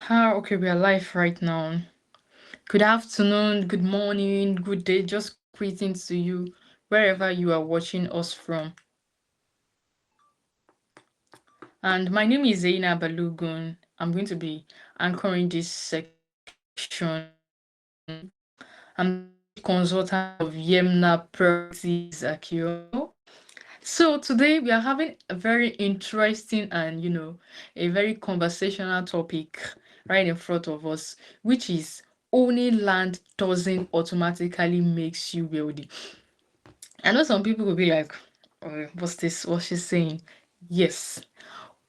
Okay, we are live right now. Good afternoon, good morning, good day, just greetings to you wherever you are watching us from. And my name is Zainab Balogun. I'm going to be anchoring this section. I'm the chief consultant of Yemnab Properties Akio. So today we are having a very interesting and a very conversational topic right in front of us, which is owning land doesn't automatically makes you wealthy. I know some people will be like, oh, what's this? What's she saying? Yes.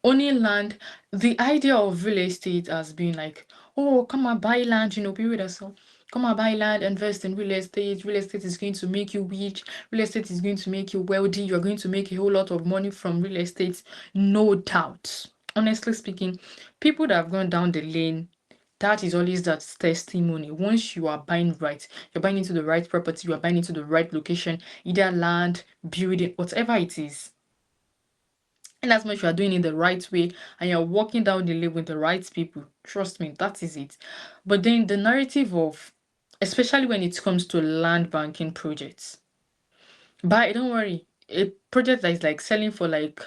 Owning land, the idea of real estate has been like, oh, come and buy land, people that say, come and buy land, invest in real estate. Real estate is going to make you rich. Real estate is going to make you wealthy. You're going to make a whole lot of money from real estate. No doubt. Honestly speaking, people that have gone down the lane, that is always that testimony. Once you are buying right, you're buying into the right property, you are buying into the right location, either land, building, whatever it is. And as much you are doing it the right way and you're walking down the lane with the right people, trust me, that is it. But then the narrative of, especially when it comes to land banking projects, but don't worry, a project that is like selling for like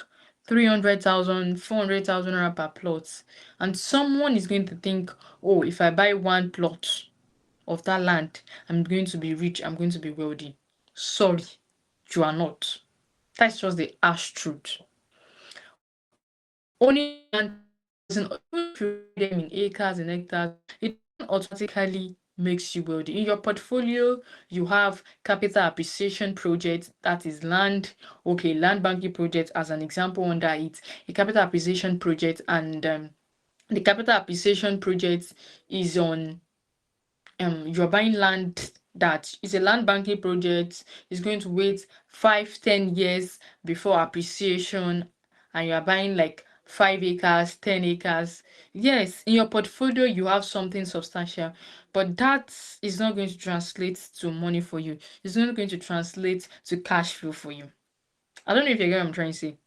300,000, 400,000 naira per plot, and someone is going to think, oh, if I buy one plot of that land, I'm going to be rich, I'm going to be wealthy. Sorry, you are not. That's just the harsh truth. Owning land doesn't, even if you buy them in acres and hectares, it doesn't automatically makes you wealthy. In your portfolio, you have capital appreciation projects, that is land. Okay, land banking project as an example under it, a capital appreciation project, and the capital appreciation project is on you're buying land that is a land banking project, is going to wait 5-10 years before appreciation, and you're buying like 5 acres, 10 acres. Yes, in your portfolio you have something substantial, but that is not going to translate to money for you. It's not going to translate to cash flow for you. I don't know if you get what I'm trying to say.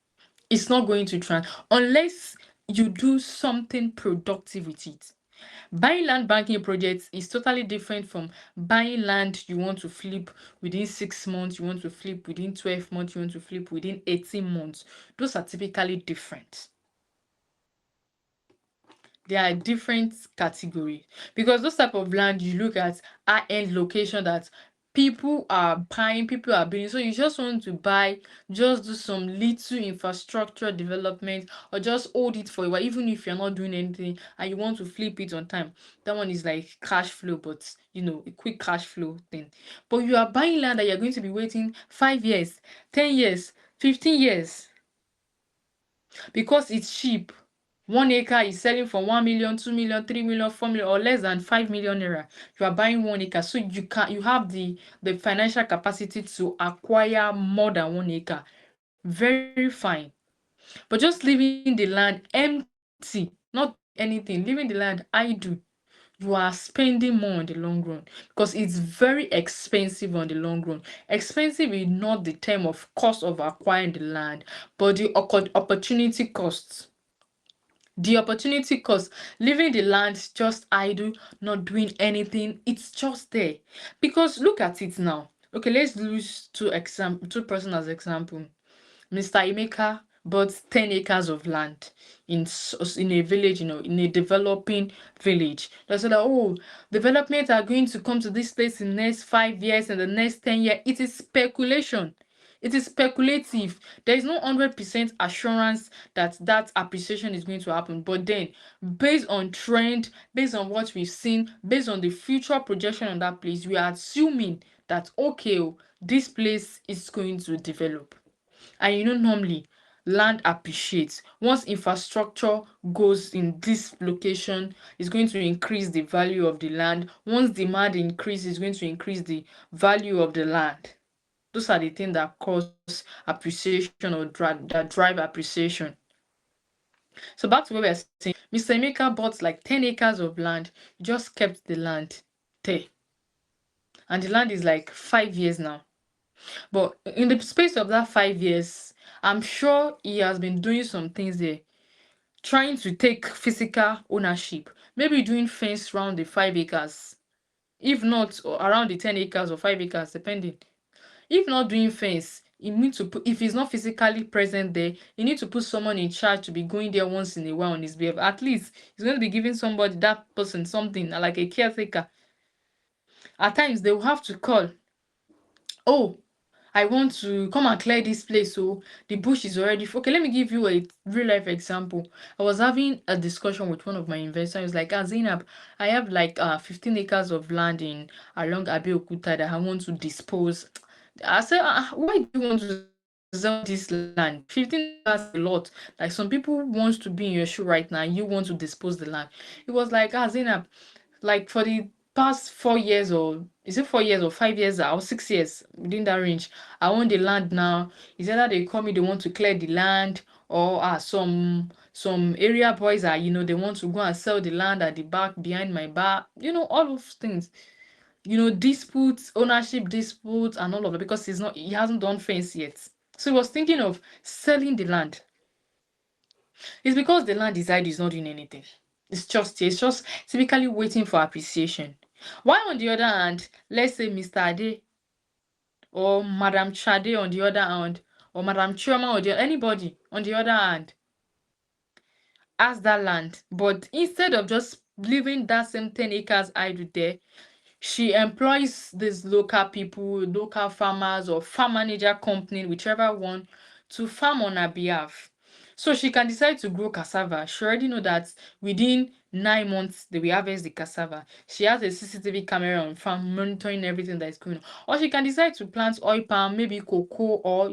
It's not going to unless you do something productive with it. Buying land banking projects is totally different from buying land you want to flip within 6 months, you want to flip within 12 months, you want to flip within 18 months. Those are typically different. They are different category, because those type of land you look at high-end location that people are buying, people are building. So you just want to buy, just do some little infrastructure development or just hold it for a while, even if you're not doing anything and you want to flip it on time. That one is like cash flow, but a quick cash flow thing. But you are buying land that you're going to be waiting 5 years, 10 years, 15 years because it's cheap. 1 acre is selling for 1 million, 2 million, 3 million, 4 million, or less than 5 million naira. You are buying 1 acre, so you have the financial capacity to acquire more than 1 acre. Very fine. But just leaving the land empty, not anything, leaving the land idle, you are spending more on the long run because it's very expensive on the long run. Expensive is not the term of cost of acquiring the land, but the opportunity costs. The opportunity cost, leaving the land just idle, not doing anything, it's just there. Because look at it now. Okay, let's use two person as example. Mr. Emeka bought 10 acres of land in a village, in a developing village. They said that, oh, development are going to come to this place in the next 5 years and the next 10 years. It is speculation. It is speculative. There is no 100% assurance that that appreciation is going to happen. But then, based on trend, based on what we've seen, based on the future projection on that place, we are assuming that, okay, this place is going to develop. And normally land appreciates. Once infrastructure goes in this location, it's going to increase the value of the land. Once demand increases, it's going to increase the value of the land. Those are the things that cause appreciation or that drive appreciation. So back to what we are saying, Mr. Emeka bought like 10 acres of land, just kept the land there. And the land is like 5 years now. But in the space of that 5 years, I'm sure he has been doing some things there, trying to take physical ownership, maybe doing fence around the 5 acres, if not around the 10 acres or 5 acres, depending. If not doing fence, you need to put, if he's not physically present there, you need to put someone in charge to be going there once in a while on his behalf. At least he's going to be giving somebody, that person, something like a caretaker. At times they will have to call, oh, I want to come and clear this place. So the bush is already. Okay, let me give you a real life example. I was having a discussion with one of my investors. I was like, Zainab, I have like 15 acres of land in along Abeokuta that I want to dispose. I said, why do you want to sell this land? 15 acres is a lot. Like some people want to be in your shoe right now. You want to dispose the land. It was like, Zainab, like for the past 4 years, or is it 4 years or 5 years or 6 years, within that range, I own the land now. Is either they call me, they want to clear the land, or some area boys are, they want to go and sell the land at the back behind my back, all those things, disputes, ownership disputes and all of that, because he hasn't done fence yet. So he was thinking of selling the land. It's because the land inside is not doing anything. It's just typically waiting for appreciation. While on the other hand, let's say Mr. Ade or Madam Chade on the other hand, or Madam Chioma, or anybody on the other hand, has that land. But instead of just leaving that same 10 acres idle there, she employs these local people, local farmers, or farm manager company, whichever one, to farm on her behalf. So she can decide to grow cassava. She already know that within 9 months they will harvest the cassava. She has a CCTV camera on farm monitoring everything that is going on. Or she can decide to plant oil palm, maybe cocoa, or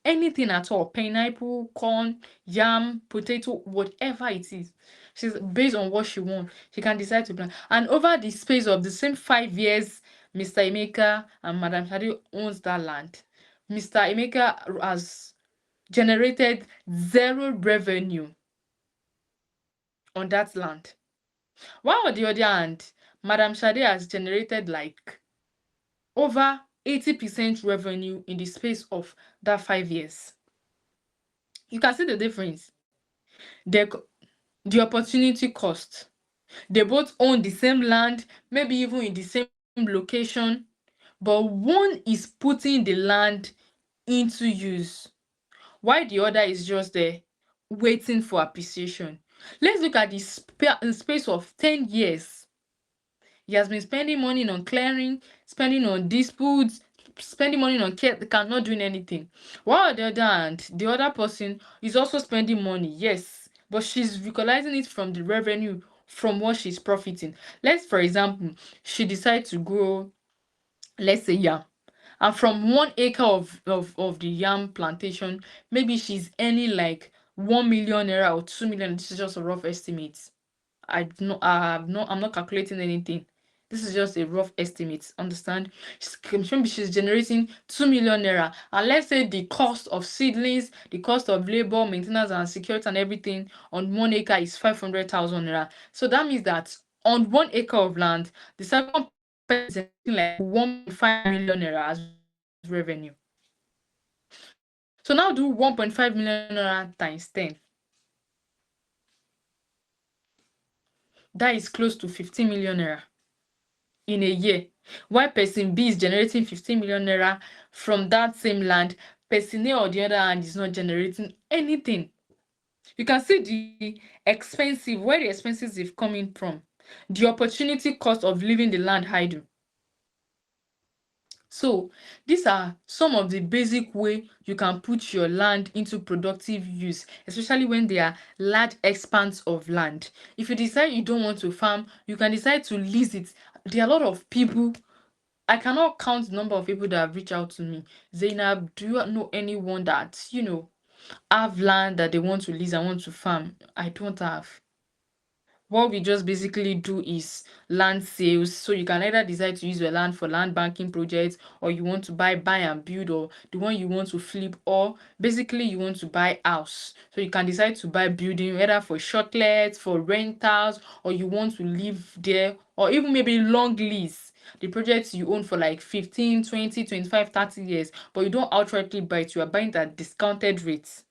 anything at all. Pineapple, corn, yam, potato, whatever it is. She's based on what she wants. She can decide to plant. And over the space of the same 5 years, Mr. Emeka and Madam Shadi owns that land. Mr. Emeka has generated zero revenue on that land. While on the other hand, Madam Shade has generated like over 80% revenue in the space of that 5 years. You can see the difference. The opportunity cost. They both own the same land, maybe even in the same location, but one is putting the land into use, while the other is just there waiting for appreciation. Let's look at the space of 10 years. He has been spending money on clearing, spending on disputes, spending money on care, not doing anything. While on the other hand, the other person is also spending money, yes, but she's recognizing it from the revenue from what she's profiting. Let's, for example, she decides to grow, let's say, yam. And from 1 acre of the yam plantation, maybe she's earning like 1 million naira or 2 million. This is just a rough estimate. I'm not calculating anything. This is just a rough estimate. Understand? Maybe she's generating 2 million naira. And let's say the cost of seedlings, the cost of labor, maintenance, and security and everything on 1 acre is 500,000 naira. So that means that on 1 acre of land, the second person is generating like 1.5 million naira as revenue. So now do 1.5 million naira times 10. That is close to 15 million naira in a year. While person B is generating 15 million naira from that same land, person A on the other hand is not generating anything. You can see where the expenses is coming from. The opportunity cost of leaving the land idle. So these are some of the basic way you can put your land into productive use, especially when there are large expanse of land. If you decide you don't want to farm, you can decide to lease it. There are a lot of people. I cannot count the number of people that have reached out to me. Zainab, do you know anyone that, have land that they want to lease and want to farm? I don't have. What we just basically do is land sales. So you can either decide to use your land for land banking projects, or you want to buy and build, or the one you want to flip, or basically you want to buy house. So you can decide to buy building, whether for shortlets, for rentals, or you want to live there, or even maybe long lease. The projects you own for like 15, 20, 25, 30 years, but you don't outrightly buy it, you are buying at discounted rates.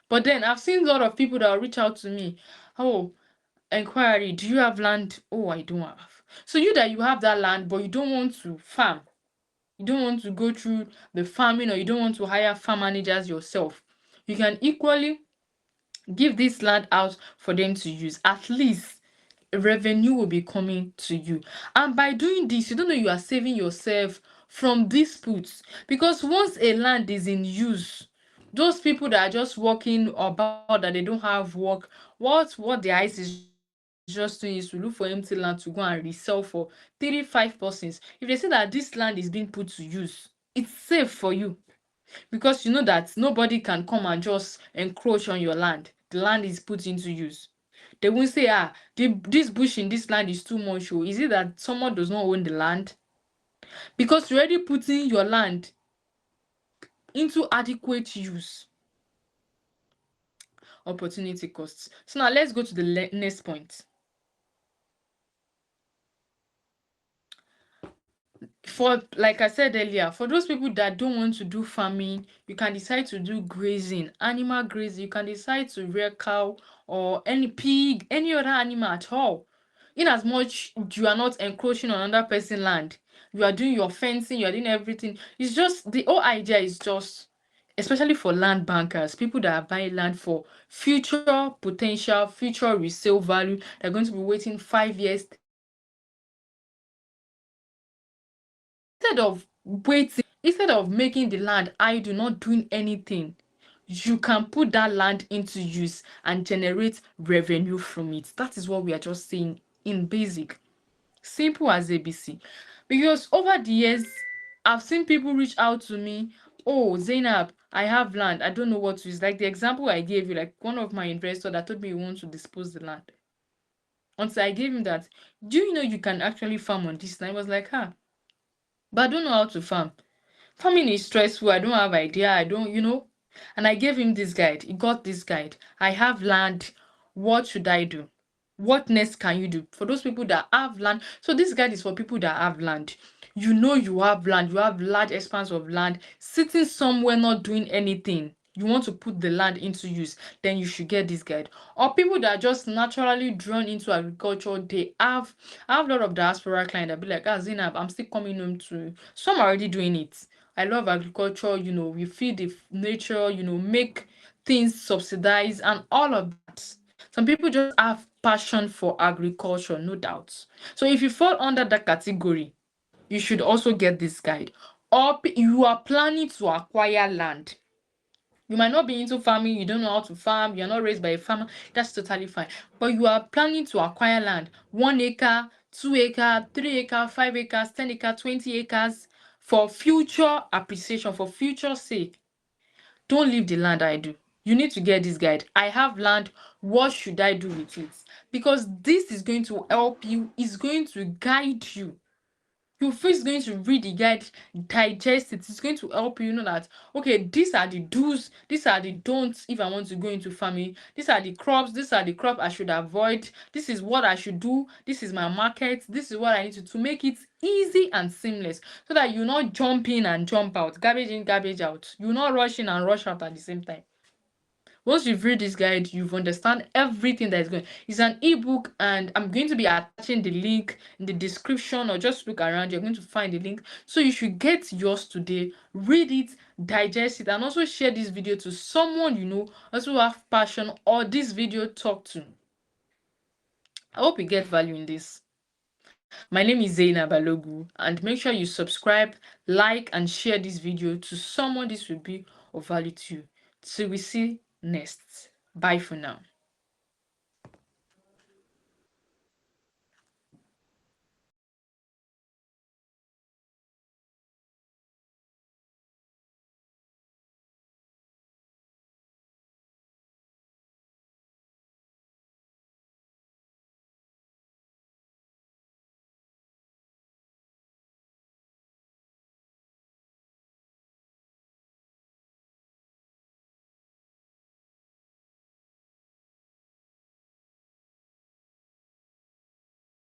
But then I've seen a lot of people that will reach out to me. Oh, inquiry, do you have land? Oh, I don't have. So you that you have that land, but you don't want to farm, you don't want to go through the farming, or you don't want to hire farm managers yourself, you can equally give this land out for them to use. At least revenue will be coming to you. And by doing this, you don't know you are saving yourself from disputes. Because once a land is in use, those people that are just walking about that they don't have work, what the ICE is just doing is to look for empty land to go and resell for 3-5 persons. If they say that this land is being put to use, it's safe for you, because you know that nobody can come and just encroach on your land. The land is put into use. They won't say, this bush in this land is too much. Oh, is it that someone does not own the land? Because you're already putting your land into adequate use. Opportunity costs. So now let's go to the next point. For, like I said earlier, for those people that don't want to do farming, you can decide to do grazing, animal grazing. You can decide to rear cow or any pig, any other animal at all. In as much you are not encroaching on another person's land, you are doing your fencing, you are doing everything. It's just, the whole idea is just, especially for land bankers, people that are buying land for future potential, future resale value, they're going to be waiting 5 years, 10 years, instead of making the land idle, not doing anything, you can put that land into use and generate revenue from it. That is what we are just saying in basic. Simple as ABC. Because over the years, I've seen people reach out to me. Oh, Zainab, I have land. I don't know what to use. Like the example I gave you, like one of my investors that told me he wants to dispose the land. Until I gave him that, do you know you can actually farm on this? And I was like, but I don't know how to farm. Farming is stressful. I don't have idea. I don't, And I gave him this guide. He got this guide. I have land. What should I do? What next can you do? For those people that have land. So this guide is for people that have land. You know you have land. You have large expanse of land sitting somewhere not doing anything. You want to put the land into use, then you should get this guide. Or people that are just naturally drawn into agriculture, I have a lot of diaspora clients that be like, Zainab, I'm still coming home to. Some are already doing it. I love agriculture, we feed the nature, make things subsidized and all of that. Some people just have passion for agriculture, no doubt. So if you fall under that category, you should also get this guide. Or you are planning to acquire land. You might not be into farming, you don't know how to farm, you're not raised by a farmer, that's totally fine. But you are planning to acquire land, 1 acre, 2 acre, 3 acre, 5 acres, 10 acres, 20 acres, for future appreciation, for future sake. Don't leave the land I do. You need to get this guide. I have land, what should I do with it? Because this is going to help you, it's going to guide you. You're first going to read the guide, digest it. It's going to help you know that, okay, these are the do's, these are the don'ts if I want to go into farming. These are the crops, I should avoid. This is what I should do. This is my market. This is what I need to make it easy and seamless, so that you not jump in and jump out, garbage in, garbage out. You not rush in and rush out at the same time. Once you've read this guide, you've understand everything that is going. It's an ebook, and I'm going to be attaching the link in the description, or just look around. You're going to find the link. So you should get yours today, read it, digest it, and also share this video to someone you know also have passion or this video talk to. I hope you get value in this. My name is Zainab Balogu, and make sure you subscribe, like, and share this video to someone this will be of value to you. So we see next. Bye for now.